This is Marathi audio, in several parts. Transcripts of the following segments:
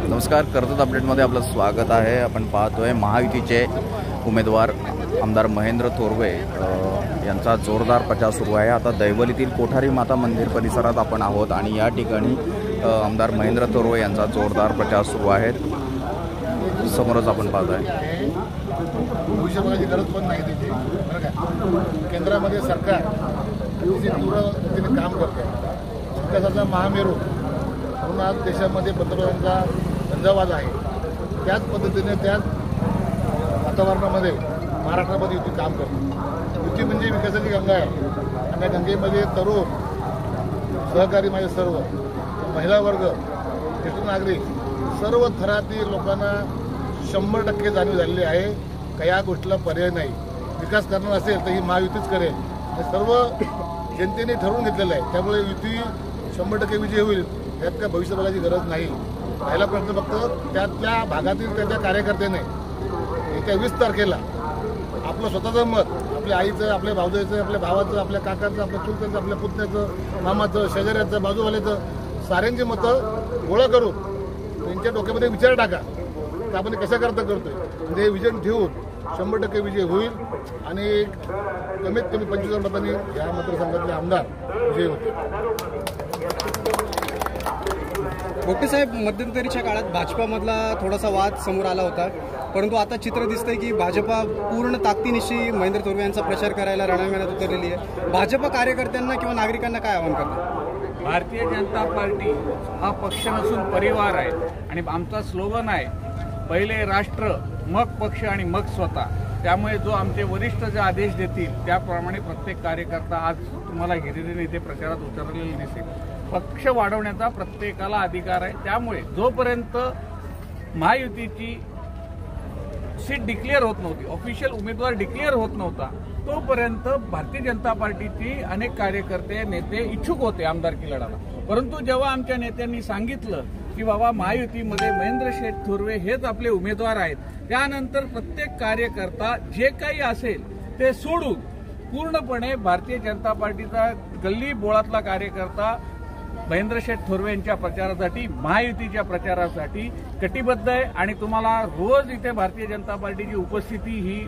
नमस्कार, कर्जत अपडेटमध्ये आपलं स्वागत आहे। आपण पाहतोय महायुतीचे उमेदवार आमदार महेंद्र थोरवे यांचा जोरदार प्रचार सुरू आहे। आता दैवलीतील कोठारी माता मंदिर परिसरात आपण आहोत आणि या ठिकाणी आमदार महेंद्र थोरवे यांचा जोरदार प्रचार सुरू आहे। समोरच आपण पाहतोय भविष्यवादी गरज पण नाही त्याची, बरं का। केंद्रामध्ये सरकार तीव्र काम करते, विकासाचा महामेरू म्हणून आज देशामध्ये पंतप्रधानांचा झंझावात आहे। त्याच पद्धतीने त्याच वातावरणामध्ये महाराष्ट्रामध्ये युती काम करते। युती म्हणजे विकासाची गंगा आहे आणि त्या गंगेमध्ये तरुण सहकारी माझे सर्व महिला वर्ग, ज्येष्ठ नागरिक, सर्व थरातील लोकांना 100% जाणीव झालेली आहे का या गोष्टीला पर्याय नाही। विकास करणार असेल तर ही महायुतीच करेल, हे सर्व जनतेने ठरवून घेतलेलं आहे। त्यामुळे युती 100% विजय होईल, त्यात काय भविष्य बघायची गरज नाही। पहिला प्रश्न फक्त त्यातल्या भागातील त्याच्या कार्यकर्त्याने येत्या 20 तारखेला आपलं स्वतःचं मत, आपल्या आईचं, आपल्या भावजाईचं, आपल्या भावाचं, आपल्या काकाचं, आपल्या चुलत्याचं, आपल्या पुतण्याचं, मामाचं, शेजाऱ्याचं, बाजूवाल्याचं साऱ्यांची मतं गोळा करून त्यांच्या डोक्यामध्ये विचार टाका तर आपण कशा करता करतोय, म्हणजे हे विजन ठेवून 100% विजय होईल आणि कमीत कमी 25,000 मतांनी या मतदारसंघातले आमदार विजयी होते। गोटे साहेब, मध्यंतरीच्या काळात भाजपामधला थोडासा वाद समोर आला होता, परंतु आता चित्र दिसतंय की भाजपा पूर्ण ताकदीनिशी महेंद्र थोरवे यांचा प्रचार करायला रणमैदानात उतरलेली आहे। भाजप कार्यकर्त्यांना किंवा नागरिकांना काय आवाहन करतात? भारतीय जनता पार्टी हा पक्ष नसून परिवार आहे आणि आमचा स्लोगन आहे, पहिले राष्ट्र, मग पक्ष आणि मग स्वतः। त्यामुळे जो आमचे वरिष्ठ जे आदेश देतील त्याप्रमाणे प्रत्येक कार्यकर्ता आज तुम्हाला हिरिरीने इथे प्रचारात उतरलेला दिसेल। पक्ष वाढवण्याचा प्रत्येकाला अधिकार आहे, त्यामुळे जोपर्यंत महायुतीची सीट डिक्लेअर होत नव्हती, ऑफिशियल उमेदवार डिक्लेअर होत नव्हता, तोपर्यंत भारतीय जनता पार्टीची अनेक कार्यकर्ते, नेते इच्छुक होते आमदारकी लढायला। परंतु जेव्हा आमच्या नेत्यांनी सांगितलं की बाबा महायुतीमध्ये महेंद्र शेठ थोरवे हेच आपले उमेदवार आहेत, त्यानंतर प्रत्येक कार्यकर्ता जे काही असेल ते सोडून पूर्णपणे भारतीय जनता पार्टीचा गल्ली बोळातला कार्यकर्ता महेंद्र शेठ थोरवे यांच्या प्रचारासाठी, महायुतीच्या प्रचारासाठी कटिबद्ध आहे आणि तुम्हाला रोज इथे भारतीय जनता पार्टीची उपस्थिती ही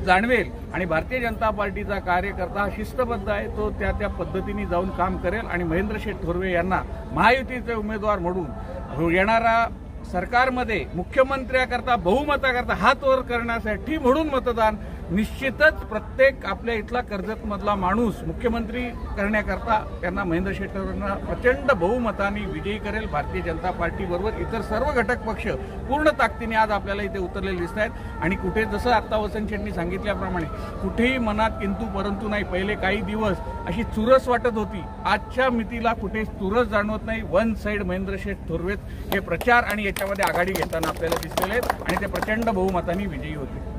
जाणवेल आणि भारतीय जनता पार्टीचा कार्यकर्ता शिस्तबद्ध आहे, तो त्या पद्धतीने जाऊन काम करेल आणि महेंद्र शेठ थोरवे यांना महायुतीचे उमेदवार म्हणून येणारा सरकारमध्ये मुख्यमंत्र्याकरता, बहुमताकरता हात वर करण्यासाठी म्हणून मतदान निश्चितच प्रत्येक आपल्या इथला कर्जतमधला माणूस मुख्यमंत्री करण्याकरता त्यांना महेंद्र शेठ थोरवेंना प्रचंड बहुमताने विजयी करेल। भारतीय जनता पार्टीबरोबर इतर सर्व घटक पक्ष पूर्ण ताकदीने आज आपल्याला इथे उतरलेले दिसत आहेत आणि कुठे जसं आत्ता वसंत शेट्टी सांगितल्याप्रमाणे कुठेही मनात किंतु परंतु नाही। पहिले काही दिवस अशी चुरस वाटत होती, आजच्या मितीला कुठे चुरस जाणवत नाही। वन साइड महेंद्र शेठ थोरवे हे प्रचार आणि याच्यामध्ये आघाडी घेताना आपल्याला दिसलेले आहेत आणि ते प्रचंड बहुमताने विजयी होते।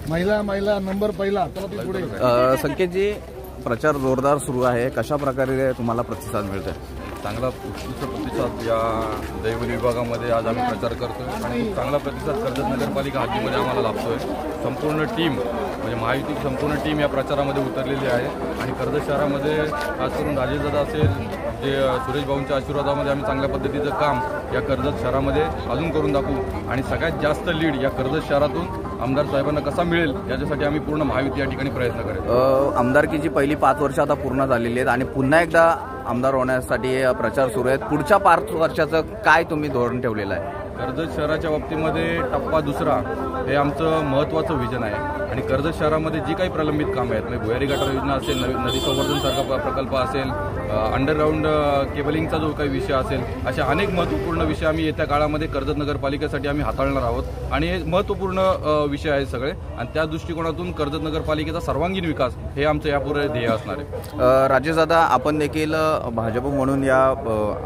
महिला नंबर पहिला, संकेतजी, प्रचार जोरदार सुरू आहे, कशा प्रकारे तुम्हाला प्रतिसाद मिळतोय? चांगला उत्कृष्ट प्रतिसाद या दैवली विभागामध्ये आज आम्ही प्रचार करतोय आणि खूप चांगला प्रतिसाद कर्जत नगरपालिका हद्दीमध्ये आम्हाला लाभतोय। संपूर्ण टीम म्हणजे महायुतीची संपूर्ण टीम या प्रचारामध्ये उतरलेली आहे आणि कर्जत शहरामध्ये खास करून राजेशदादा असेल, जे सुरेश भाऊंच्या आशीर्वादामध्ये आम्ही चांगल्या पद्धतीचं काम या कर्जत शहरामध्ये अजून करून दाखवू आणि सगळ्यात जास्त लीड या कर्जत शहरातून आमदार साहेबांना कसा मिळेल याच्यासाठी आम्ही पूर्ण महायुती या ठिकाणी प्रयत्न करेल. आमदारकीची पहिली 5 वर्ष आता पूर्ण झालेली आहेत आणि पुन्हा एकदा आमदार होण्यासाठी प्रचार सुरू आहेत. पुढच्या 5 वर्षाचं काय तुम्ही धोरण ठेवलेलं आहे? कर्जत शहराच्या बाबतीमध्ये टप्पा दुसरा हे आमचं महत्त्वाचं विजन आहे आणि कर्जत शहरामध्ये जी काही प्रलंबित कामं आहेत, म्हणजे भुयारी गटार योजना असेल, नदी संवर्धनसारखा प्रकल्प असेल, अंडरग्राऊंड केबलिंगचा जो काही विषय असेल, अशा अनेक महत्त्वपूर्ण विषय आम्ही येत्या काळामध्ये कर्जत नगरपालिकेसाठी आम्ही हाताळणार आहोत आणि हे महत्त्वपूर्ण विषय आहेत सगळे आणि त्या दृष्टिकोनातून कर्जत नगरपालिकेचा सर्वांगीण विकास हे आमचं यापुढे ध्येय असणार आहे. राजेशदादा, आपण देखील भाजप म्हणून या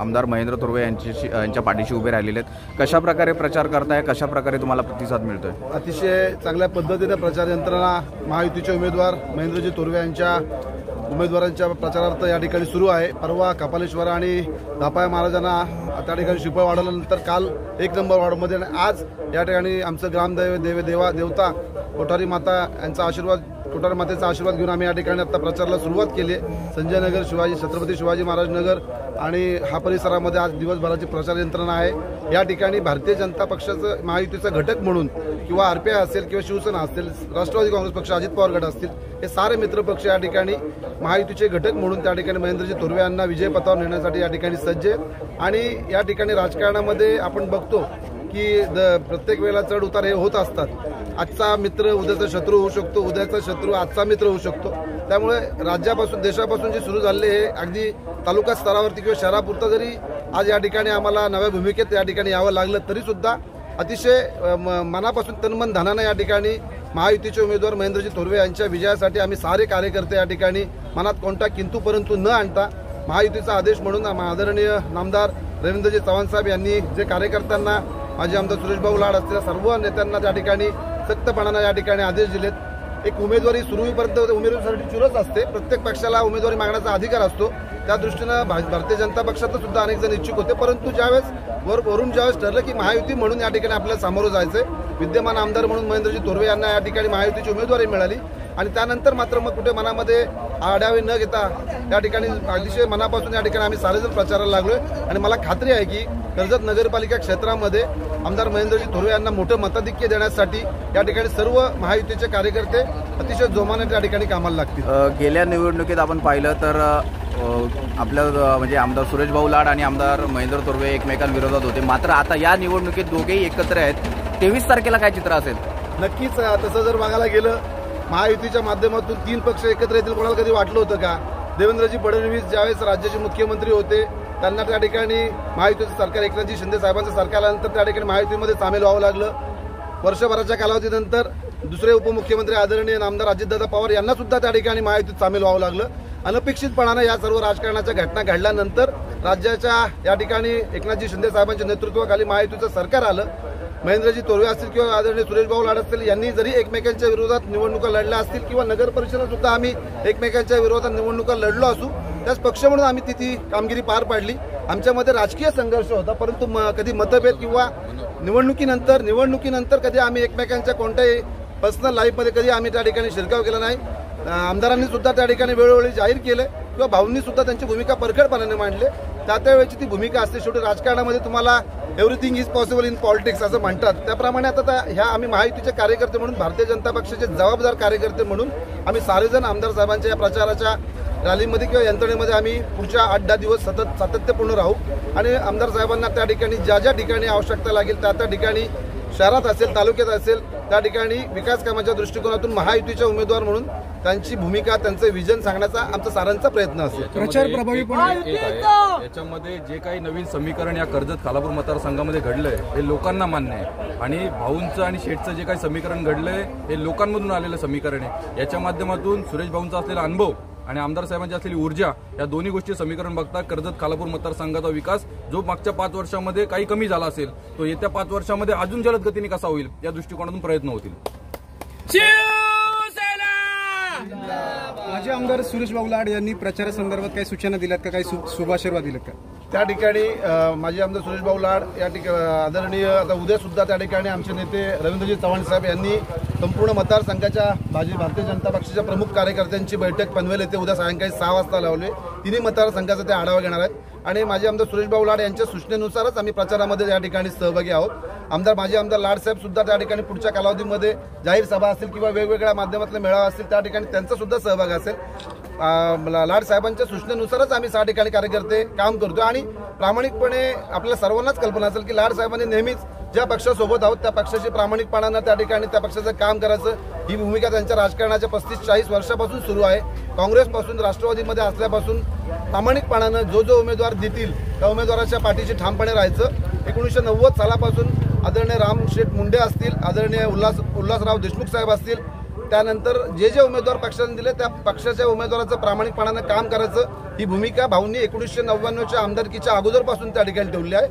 आमदार महेंद्र थोरवे यांच्या पाठीशी उभे राहिलेले आहेत. कशा प्रकारे प्रचार करताय, कशा प्रकारे तुम्हाला प्रतिसाद मिळतोय? अतिशय चांगल्या पद्धतीने प्रचार यंत्रणा महायुतीचे उमेदवार महेंद्रजी थोरवे यांच्या उमेदवारांच्या प्रचारार्थ या ठिकाणी सुरू आहे. परवा कपालेश्वर आणि दापाया महाराजांना त्या ठिकाणी शिपाई वाढवल्यानंतर काल 1 नंबर वॉर्डमध्ये आणि आज या ठिकाणी आमचं ग्रामदैव देवता कोठारी माता यांचा आशीर्वाद, कोठारी मातेचा आशीर्वाद घेऊन आम्ही या ठिकाणी आता प्रचाराला सुरुवात केली आहे. संजय नगर, छत्रपती शिवाजी महाराज नगर आणि हा परिसरामध्ये आज दिवसभराची प्रचार यंत्रणा आहे. या ठिकाणी भारतीय जनता पक्षाचं महायुतीचा घटक म्हणून किंवा आरपीआय असेल किंवा शिवसेना असेल, राष्ट्रवादी काँग्रेस पक्ष, अजित पवार गट असतील, हे सारे मित्रपक्ष या ठिकाणी महायुतीचे घटक म्हणून त्या ठिकाणी महेंद्रजी थोरवे यांना विजयपथावर नेण्यासाठी या ठिकाणी सज्ज आहे. आणि या ठिकाणी राजकारणामध्ये आपण बघतो की प्रत्येक वेळेला चढ उतार हे होत असतात. आजचा मित्र उद्याचा शत्रू होऊ शकतो, उद्याचा शत्रू आजचा मित्र होऊ शकतो. त्यामुळे राज्यापासून देशापासून जे सुरू झाले हे अगदी तालुका स्तरावरती किंवा शहरापुरता जरी आज या ठिकाणी आम्हाला नव्या भूमिकेत या ठिकाणी यावं लागलं तरी सुद्धा अतिशय मनापासून तनमन धनानं या ठिकाणी महायुतीचे उमेदवार महेंद्रजी थोरवे यांच्या विजयासाठी आम्ही सारे कार्यकर्ते या ठिकाणी मनात कोणता किंतु परंतु न आणता महायुतीचा आदेश म्हणून आदरणीय नामदार रवींद्रजी चव्हाण साहेब यांनी जे कार्यकर्त्यांना, माझे आमदार सुरेश भाऊ लाड असलेल्या सर्व नेत्यांना त्या ठिकाणी सक्तपणानं या ठिकाणी आदेश दिलेत. एक उमेदवारी सुरू होईपर्यंत उमेदवारीसाठी चुरस असते, प्रत्येक पक्षाला उमेदवारी मागण्याचा अधिकार असतो. त्या दृष्टीनं भारतीय जनता पक्षातून सुद्धा अनेक जण इच्छुक होते, परंतु ज्यावेळेस वरून ज्यावेळेस ठरलं की महायुती म्हणून या ठिकाणी आपल्याला सामोरं जायचंय, विद्यमान आमदार म्हणून महेंद्रजी थोरवे यांना या ठिकाणी महायुतीची उमेदवारी मिळाली आणि त्यानंतर मात्र मग कुठे मनामध्ये आढावे न घेता या ठिकाणी अतिशय मनापासून या ठिकाणी आम्ही सारेजण प्रचाराला लागलोय. आणि मला खात्री आहे की कर्जत नगरपालिका क्षेत्रामध्ये आमदार महेंद्रजी थोरवे यांना मोठं मताधिक्य देण्यासाठी या ठिकाणी सर्व महायुतीचे कार्यकर्ते अतिशय जोमाने त्या ठिकाणी कामाला लागतील. गेल्या निवडणुकीत आपण पाहिलं तर आपल्या म्हणजे आमदार सुरेश भाऊ लाड आणि आमदार महेंद्र थोरवे एकमेकांविरोधात होते, मात्र आता या निवडणुकीत दोघेही एकत्र आहेत. 23 तारखेला काय चित्र असेल? नक्कीच तसं जर बघायला गेलं, महायुतीच्या माध्यमातून 3 पक्ष एकत्र येतील कोणाला कधी वाटलं होतं का? देवेंद्रजी फडणवीस ज्यावेळेस राज्याचे मुख्यमंत्री होते त्यांना त्या ठिकाणी महायुतीचं सरकार, एकनाथजी शिंदे साहेबांचं सरकार आल्यानंतर त्या ठिकाणी महायुतीमध्ये सामील व्हावं लागलं. वर्षभराच्या कालावधीनंतर दुसरे उपमुख्यमंत्री आदरणीय नामदार अजितदादा पवार यांना सुद्धा त्या ठिकाणी महायुतीत सामील व्हावं लागलं. अनपेक्षितपणानं या सर्व राजकारणाच्या घटना घडल्यानंतर राज्याच्या या ठिकाणी एकनाथजी शिंदे साहेबांच्या नेतृत्वाखाली महायुतीचं सरकार आलं. महेंद्रजी थोरवे असतील किंवा आदरणीय सुरेश भाऊ लाड असतील यांनी जरी एकमेकांच्या विरोधात निवडणुका लढल्या असतील किंवा नगर परिषदेत सुद्धा आम्ही एकमेकांच्या विरोधात निवडणुका लढलो असू, त्याच पक्ष म्हणून आम्ही ती कामगिरी पार पाडली. आमच्यामध्ये राजकीय संघर्ष होता, परंतु कधी मतभेद किंवा निवडणुकीनंतर कधी आम्ही एकमेकांच्या कोणत्याही पर्सनल लाईफमध्ये कधी आम्ही त्या ठिकाणी शिरकाव केला नाही. आमदारांनी सुद्धा त्या ठिकाणी वेळोवेळी जाहीर केले किंवा भाऊंनी सुद्धा त्यांची भूमिका परखडपणाने मांडले. त्या वेळची ती भूमिका असते. शेवटी राजकारणामध्ये तुम्हाला everything is possible in politics असं म्हणतात, त्याप्रमाणे आता ह्या आम्ही महायुतीचे कार्यकर्ते म्हणून, भारतीय जनता पक्षाचे जबाबदार कार्यकर्ते म्हणून आम्ही सारेजण आमदार साहेबांच्या या प्रचाराच्या रॅलीमध्ये किंवा यंत्रणेमध्ये आम्ही पुढच्या 8-10 दिवस सातत्यपूर्ण राहू आणि आमदार साहेबांना त्या ठिकाणी ज्या ठिकाणी आवश्यकता लागेल त्या ठिकाणी शहरात असेल, तालुक्यात असेल, त्या ठिकाणी विकास कामाच्या दृष्टिकोनातून महायुतीच्या उमेदवार म्हणून त्यांची भूमिका, त्यांचं विजन सांगण्याचा आमचा सारांचा प्रयत्न असेल. प्रचार प्रभावीपणे याच्यामध्ये जे काही नवीन समीकरण या कर्जत खालापूर मतदारसंघामध्ये घडलंय हे लोकांना मान्य आहे आणि भाऊंचं आणि शेठचं जे काही समीकरण घडलंय हे लोकांमधून आलेलं समीकरण आहे. याच्या माध्यमातून सुरेश भाऊंचा असलेला अनुभव आणि आमदार साहेबांची असलेली ऊर्जा, या दोन्ही गोष्टी समीकरण बघता कर्जत खालापूर मतदारसंघाचा विकास जो मागच्या 5 वर्षामध्ये काही कमी झाला असेल तो येत्या 5 वर्षामध्ये अजून जलद गतीने कसा होईल या दृष्टिकोनातून प्रयत्न होतील. माजी आमदार सुरेश भाऊ लाड यांनी प्रचारासंदर्भात काही सूचना दिल्यात का, काही शुभाशीर्वाद दिलेत का? त्या ठिकाणी माजी आमदार सुरेशभाऊ लाड या ठिकाणी आदरणीय आता उद्यासुद्धा त्या ठिकाणी आमचे नेते रवींद्रजी चव्हाण साहेब यांनी संपूर्ण मतदारसंघाच्या भारतीय जनता पक्षाच्या प्रमुख कार्यकर्त्यांची बैठक पनवेल येथे उद्या सायंकाळी 6 वाजता लावली। तिन्ही मतदारसंघाचा ते आढावा घेणार आहेत आणि माजी आमदार सुरेशभाऊ लाड यांच्या सूचनेनुसारच आम्ही प्रचारामध्ये या ठिकाणी सहभागी आहोत। माजी आमदार लाड साहेब सुद्धा त्या ठिकाणी पुढच्या कालावधीमध्ये जाहीर सभा असतील किंवा वेगवेगळ्या माध्यमातले मेळावा असतील त्या ठिकाणी त्यांचा सुद्धा सहभाग असेल। लाड साहेबांच्या सूचनेनुसारच आम्ही 6 ठिकाणी कार्यकर्ते काम करतो आणि प्रामाणिकपणे आपल्या सर्वांनाच कल्पना असेल की लाड साहेबांनी नेहमीच ज्या पक्षासोबत आहोत त्या पक्षाची प्रामाणिकपणानं त्या ठिकाणी त्या पक्षाचं काम करायचं ही भूमिका त्यांच्या राजकारणाच्या 35-40 वर्षापासून सुरू आहे। काँग्रेसपासून राष्ट्रवादीमध्ये असल्यापासून प्रामाणिकपणानं जो उमेदवार देतील त्या उमेदवाराच्या पाठीशी ठामपणे राहायचं। 1990 सालापासून आदरणीय रामशेठ मुंडे असतील, आदरणीय उल्हासराव देशमुख साहेब असतील, त्यानंतर जे उमेदवार पक्षाने दिले त्या पक्षाच्या उमेदवाराचं प्रामाणिकपणानं काम करायचं ही भूमिका भाऊंनी 1999च्या आमदारकीच्या अगोदरपासून त्या ठिकाणी ठेवली आहे।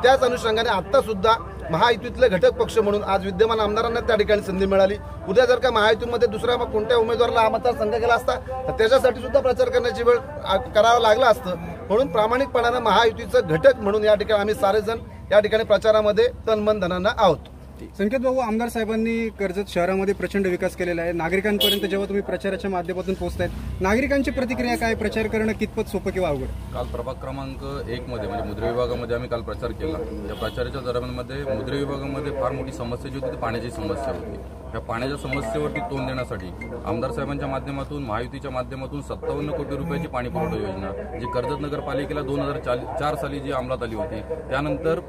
त्याच अनुषंगाने आता सुद्धा महायुतीतले घटक पक्ष म्हणून आज विद्यमान आमदारांना त्या ठिकाणी संधी मिळाली। उद्या जर का महायुतीमध्ये दुसऱ्या कोणत्या उमेदवाराला हा मतदारसंघ गेला असता तर त्याच्यासाठी सुद्धा प्रचार करण्याची वेळ करावा लागला असतं। म्हणून प्रामाणिकपणानं महायुतीचं घटक म्हणून या ठिकाणी आम्ही सारेजण या ठिकाणी प्रचारामध्ये तनमन धनानं आहोत। संकेत भाऊ, आमदार साहेबांनी कर्जत शहरामध्ये प्रचंड विकास केलेला आहे। नागरिकांपर्यंत जेव्हा तुम्ही प्रचाराच्या माध्यमातून पोहोचतायत, नागरिकांची प्रतिक्रिया काय? प्रचार करणं कितपत सोपं किंवा अवघड? काल प्रभाग क्रमांक 1 मध्ये म्हणजे मुद्रे विभागामध्ये आम्ही काल प्रचार केला। या प्रचाराच्या दरम्यानमध्ये मुद्रे विभागामध्ये फार मोठी समस्या जी होती ती पाण्याची समस्या होती। या पाण्याच्या समस्येवरती तोंड देण्यासाठी आमदार साहेबांच्या माध्यमातून महायुतीच्या माध्यमातून 57 कोटी रुपयाची पाणी पुरवठा योजना जी कर्जत नगरपालिकेला 2004 साली जी अंमलात आली होती, त्यानंतर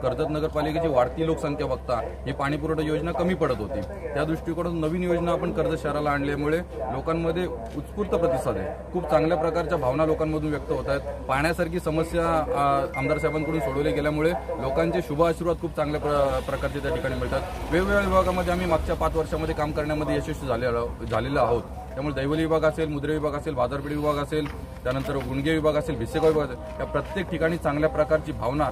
कर्जत नगरपालिकेची वाढती लोकसंख्या बघता ही पाणी पुरवठा योजना कमी पडत होती। त्या दृष्टिकोनातून नवीन योजना आपण कर्जत शहराला आणल्यामुळे लोकांमध्ये उत्स्फूर्त प्रतिसाद आहे। खूप चांगल्या प्रकारच्या भावना लोकांमधून व्यक्त होत आहेत। पाण्यासारखी समस्या आमदार साहेबांकडून सोडवली गेल्यामुळे लोकांचे शुभ आशीर्वाद खूप चांगल्या प्रकारचे त्या ठिकाणी मिळतात। वेगवेगळ्या विभागामध्ये आम्ही मागच्या 5 वर्षामध्ये काम करण्यामध्ये यशस्वी झालेलो आहोत। त्यामुळे दैवली विभाग असेल, मुद्रे विभाग असेल, बाजारपेठ विभाग असेल, त्यानंतर गुणगे विभाग असेल, भिसेगाव विभाग असेल, या प्रत्येक ठिकाणी चांगल्या प्रकारची भावना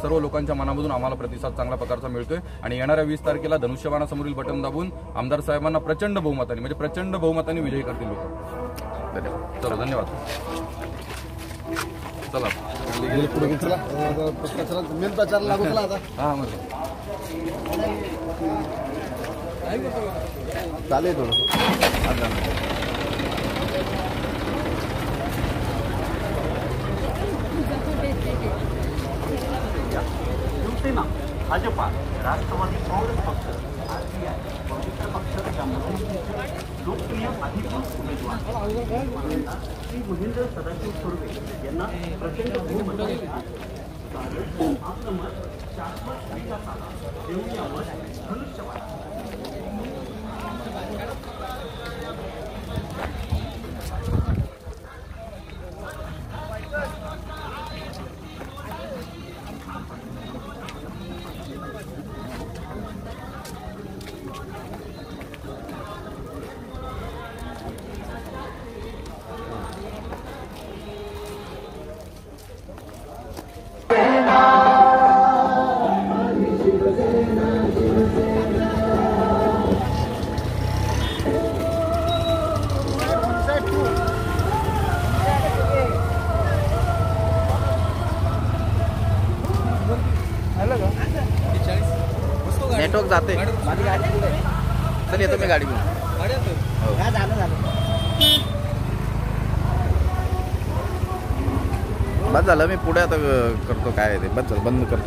सर्व लोकांच्या मनामधून आम्हाला प्रतिसाद चांगल्या प्रकारचा मिळतोय आणि येणाऱ्या 20 तारखेला धनुष्यबाणासमोरील बटन दाबून आमदार साहेबांना प्रचंड बहुमताने विजयी करतील लोक। चला, धन्यवाद। चला मेन प्रचार लागू झाला आता। चालेल थोडं शिवसेना, भाजपा, राष्ट्रवादी काँग्रेस पक्ष, आरपीआय पवित्र पक्षाच्या लोकप्रिय अधिकृत उमेदवार श्री महेंद्र सदाशिव थोरवे यांना प्रचंड बहुमताने आपलं मत शाश्वत विकासाला देऊया मत धनुष्यबाण। नेटवर्क जाते। माझी गाडी पुढे चल, येतो मी गाडी घेऊन। बस झालं, मी पुढे आता करतो काय ते, बस बंद करतो।